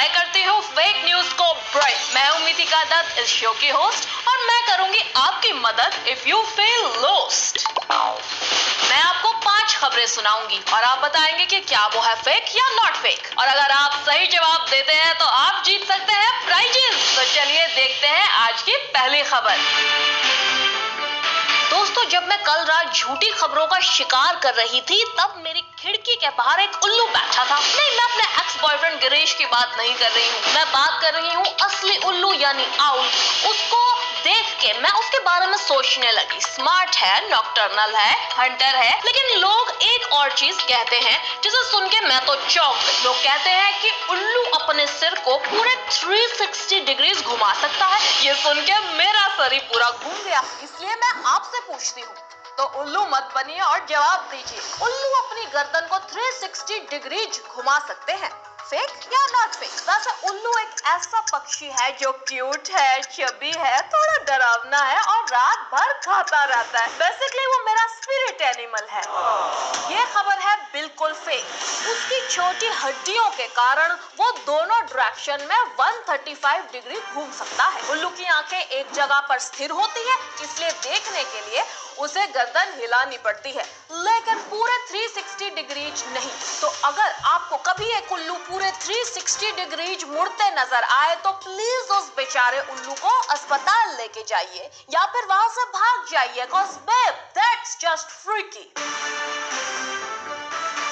मैं करती हूँ फेक न्यूज को ब्रेक। मैं हूँ मिथिका दत्त, इस शो की होस्ट, और मैं करूंगी आपकी मदद इफ यू फील लॉस्ट। मैं आपको 5 खबरें सुनाऊंगी और आप बताएंगे कि क्या वो है फेक या नॉट फेक। और अगर आप सही जवाब देते हैं तो आप जीत सकते हैं प्राइजेस। तो चलिए देखते हैं आज की पहली खबर। दोस्तों, जब मैं कल रात झूठी खबरों का शिकार कर रही थी तब मेरी खिड़की के बाहर एक उल्लू बैठा था। नहीं, मैं अपने एक्स बॉयफ्रेंड गिरीश की बात नहीं कर रही हूँ, मैं बात कर रही हूँ असली उल्लू यानी आउल। उसको देख के मैं उसके बारे में सोचने लगी। स्मार्ट है, नॉकटर्नल है, हंटर है, लेकिन लोग एक और चीज कहते हैं जिसे सुन के मैं तो चौंक गई। लोग कहते हैं कि उल्लू अपने सिर को पूरे 360 डिग्रीज घुमा सकता है। ये सुन के मेरा सर ही पूरा घूम गया। इसलिए मैं आपसे पूछती हूँ, तो उल्लू मत बनिए और जवाब दीजिए, उल्लू अपनी गर्दन को 360 डिग्रीज घुमा सकते हैं, फेक या नॉट फेक? वैसे उल्लू एक ऐसा पक्षी है जो क्यूट है, चबी है, थोड़ा डरावना है और रात भर खाता रहता है। बेसिकली वो मेरा स्पिरिट एनिमल है। ये खबर है बिल्कुल फेक। उसकी छोटी हड्डियों के कारण वो दोनों डायरेक्शन में 135 डिग्री घूम सकता है। उल्लू की आंखें एक जगह पर स्थिर होती है, इसलिए देखने के लिए उसे गर्दन हिलानी पड़ती है, लेकिन पूरे 360 डिग्रीज नहीं। तो अगर आपको कभी एक उल्लू पूरे 360 डिग्रीज मुड़ते नजर आए तो प्लीज उस बेचारे उल्लू को अस्पताल लेके जाइए या फिर वहां से भाग जाइए, cause babe, that's just freaky।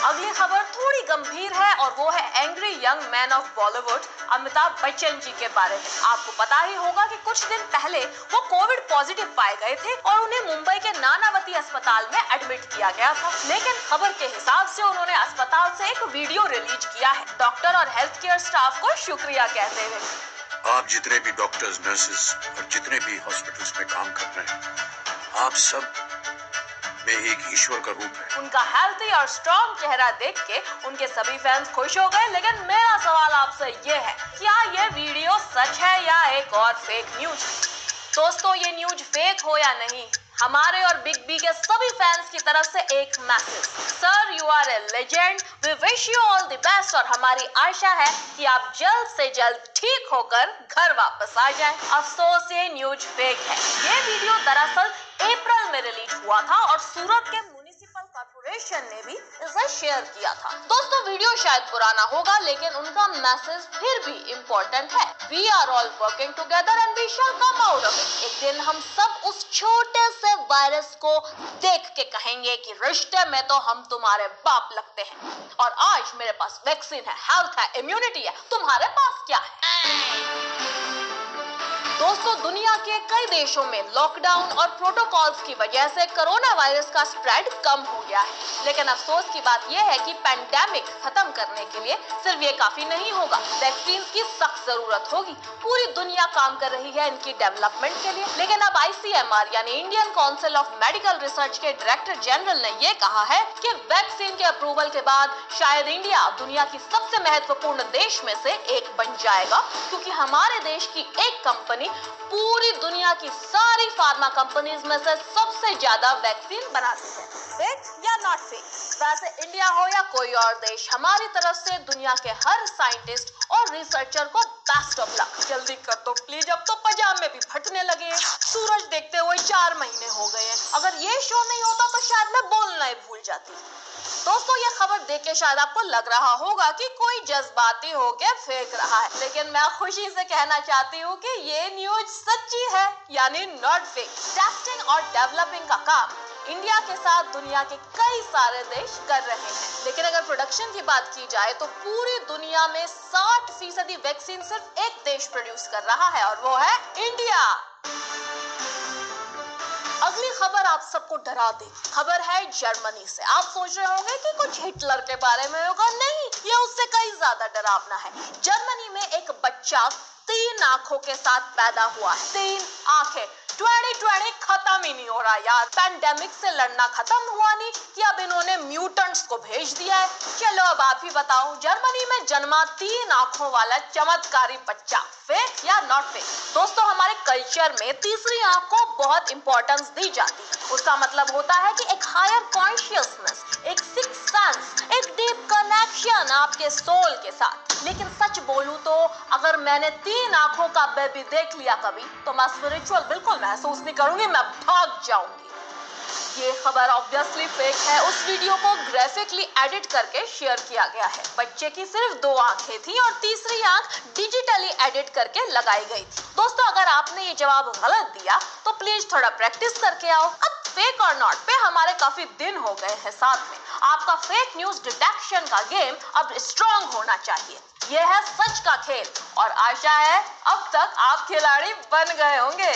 अगली खबर थोड़ी गंभीर है और वो है angry young man of Bollywood Amitabh Bachchan ji के बारे में। आपको पता ही होगा कि कुछ दिन पहले वो कोविड पॉजिटिव पाए गए थे और उन्हें मुंबई के नानावती अस्पताल में एडमिट किया गया था। लेकिन खबर के हिसाब से उन्होंने अस्पताल से एक वीडियो रिलीज किया है डॉक्टर और हेल्थ केयर स्टाफ को शुक्रिया कहते हुए। आप जितने भी डॉक्टर्स, नर्सेस और जितने भी हॉस्पिटल्स में काम कर रहे हैं, आप सब में एक ईश्वर का रूप है। उनका हेल्थी और स्ट्रॉन्ग चेहरा देख के उनके सभी फैंस खुश हो गए। लेकिन मेरा सवाल आपसे ये है, क्या ये वीडियो सच है या एक और फेक न्यूज? दोस्तों, ये न्यूज फेक हो या नहीं, हमारे और बिग बी के सभी फैंस की तरफ से एक message. Sir, you are a legend, we wish you all the best और हमारी आशा है कि आप जल्द से जल्द ठीक होकर घर वापस आ जाएं। अफसोस, ये न्यूज फेक है। ये वीडियो दरअसल अप्रैल में रिलीज हुआ था और सूरत के म्युनिसिपल कॉर्पोरेशन ने भी इसे शेयर किया था। दोस्तों, वीडियो शायद पुराना होगा लेकिन उनका मैसेज फिर भी इम्पोर्टेंट है। We are all working together and we shall come out of it. एक दिन हम सब उस छोटे से वायरस को देख के कहेंगे कि रिश्ते में तो हम तुम्हारे बाप लगते हैं। और आज मेरे पास वैक्सीन है, हेल्थ है, इम्यूनिटी है, तुम्हारे पास क्या है? दोस्तों, दुनिया के कई देशों में लॉकडाउन और प्रोटोकॉल्स की वजह से कोरोना वायरस का स्प्रेड कम हो गया है। लेकिन अफसोस की बात यह है कि पैंडेमिक खत्म करने के लिए सिर्फ ये काफी नहीं होगा, वैक्सीन की सख्त जरूरत होगी। पूरी दुनिया काम कर रही है इनकी डेवलपमेंट के लिए। लेकिन अब ICMR यानी Indian council of medical research के डायरेक्टर जनरल ने ये कहा है कि वैक्सीन के अप्रूवल के बाद शायद इंडिया दुनिया की सबसे महत्वपूर्ण देश में से एक बन जाएगा, क्योंकि हमारे देश की एक कंपनी पूरी दुनिया की सारी फार्मा कंपनीज में से सबसे ज्यादा वैक्सीन बनाती है। फेक या नॉट फेक? वैसे इंडिया हो या कोई और देश, हमारी तरफ से दुनिया के हर साइंटिस्ट और रिसर्चर को बेस्ट ऑफ लक। जल्दी कर दो प्लीज, अब तो पजामे भी फटने लगे हैं। सूरज देखते हुए 4 महीने हो गए हैं। अगर ये शो नहीं होता तो शायद मैं बोलना ही भूल जाती। दोस्तों, ये खबर देख के शायद आपको लग रहा होगा कि कोई जज्बाती होके फेंक रहा है, लेकिन मैं खुशी से कहना चाहती हूँ कि ये न्यूज सच्ची है, यानी नॉट फेक। टेस्टिंग और डेवलपिंग का काम इंडिया के साथ दुनिया के कई सारे देश कर रहे हैं। लेकिन अगर प्रोडक्शन की बात की जाए तो पूरी दुनिया में 60% वैक्सीन सिर्फ एक देश प्रोड्यूस कर रहा है और वो है इंडिया। अगली खबर आप सबको डरा दे। खबर है जर्मनी से। आप सोच रहे होंगे कि कुछ हिटलर के बारे में होगा, नहीं, ये उससे कई ज्यादा डरावना है। जर्मनी में एक बच्चा 3 आंखों के साथ पैदा हुआ है। 3 आंखें। 2020 खत्म ही नहीं हो रहा यार। पैंडेमिक से लड़ना खत्म हुआ नहीं कि अब इन्होंने म्यूटेंट्स को भेज दिया है। चलो अब आप ही बताओ, जर्मनी में जन्मा 3 आंखों वाला चमत्कारी बच्चा, फेक या नॉट फेक? दोस्तों, हमारे कल्चर में तीसरी आंख को बहुत इंपॉर्टेंस दी जाती है। उसका मतलब होता है कि एक हायर कॉन्शियसनेस, एक सिक्स्थ सेंस, एक डीप कनेक्शन आपके सोल के साथ। लेकिन सच बोलूं तो अगर मैंने 3 आंखों का बेबी देख लिया कभी तो मैं स्पिरिचुअल बिल्कुल महसूस नहीं करूंगी, मैं भाग जाऊंगी। ये खबर ऑब्वियसली फेक है। उस वीडियो को ग्राफिकली एडिट करके शेयर किया गया है। बच्चे की सिर्फ 2 आंखें थी और तीसरी आंख डिजिटली एडिट करके लगाई गई थी। दोस्तों, अगर आपने ये जवाब गलत दिया तो प्लीज थोड़ा प्रैक्टिस करके आओ। अब फेक और नॉट पे हमारे काफी दिन हो गए हैं साथ में। आपका फेक न्यूज डिटेक्शन का गेम अब स्ट्रॉन्ग होना चाहिए। ये है सच का खेल और आशा है अब तक आप खिलाड़ी बन गए होंगे।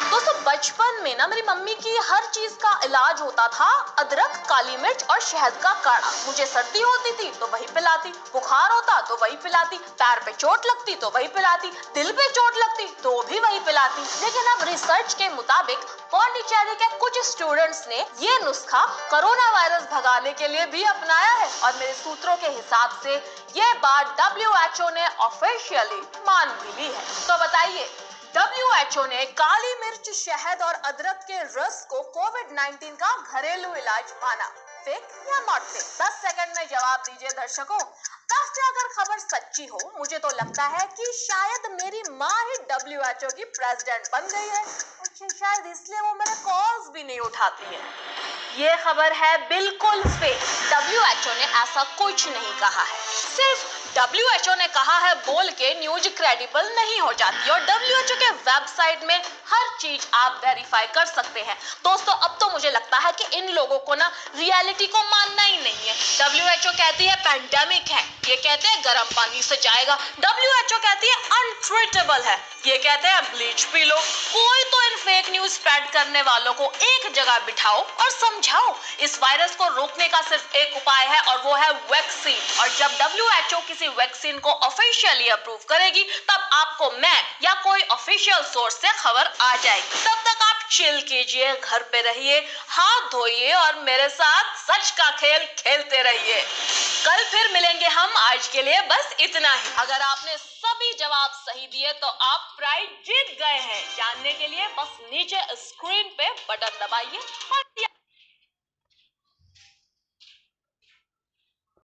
दोस्तों, बचपन में ना मेरी मम्मी की हर चीज का इलाज होता था अदरक, काली मिर्च और शहद का काढ़ा। मुझे सर्दी होती थी तो वही पिलाती, बुखार होता तो वही पिलाती, पैर पे चोट लगती तो वही पिलाती, दिल पे चोट लगती तो भी वही पिलाती। लेकिन अब रिसर्च के मुताबिक पौंडीचेरी के कुछ स्टूडेंट्स ने ये नुस्खा कोरोना वायरस भगाने के लिए भी अपनाया है और मेरे सूत्रों के हिसाब से ये बात WHO ने ऑफिशियली मान भी ली है। तो बताइए, WHO ने काली मिर्च, शहद और अदरक के रस को कोविड-19 का घरेलू इलाज माना। फेक या नॉट फेक? 10 सेकंड में जवाब दीजिए दर्शकों। वैसे अगर खबर सच्ची हो, मुझे तो लगता है कि शायद मेरी माँ ही WHO की प्रेसिडेंट बन गई है। शायद इसलिए वो मेरे कॉल्स भी नहीं उठाती है। ये खबर है बिल्कुल फेक। WHO ने ऐसा कुछ नहीं कहा है। सिर्फ WHO ने कहा है बोल के न्यूज क्रेडिबल नहीं हो जाती और WHO के वेबसाइट में हर चीज आप वेरीफाई कर सकते हैं। दोस्तों, अब तो मुझे लगता है कि इन लोगों को ना रियलिटी को मानना ही नहीं है। WHO कहती है पैंडेमिक है, ये कहते हैं गर्म पानी से जाएगा। WHO कहती है अनट्रीटेबल है, ये कहते हैं ब्लीच पी लो। कोई तो इन फेक न्यूज स्प्रेड करने वालों को एक जगह बिठाओ और समझाओ। इस वायरस को रोकने का सिर्फ एक उपाय है और वो है वैक्सीन। और जब WHO किसी वैक्सीन को ऑफिशियली अप्रूव करेगी तब आपको मैं या कोई ऑफिशियल सोर्स से खबर आ जाएगी। तब तक आप चिल कीजिए, घर पे रहिए, हाथ धोइए और मेरे साथ सच का खेल खेलते रहिए। कल फिर मिलेंगे हम। आज के लिए बस इतना ही। अगर आपने सभी जवाब सही दिए तो आप प्राइज जीत गए हैं। जानने के लिए बस नीचे स्क्रीन पे बटन दबाइए और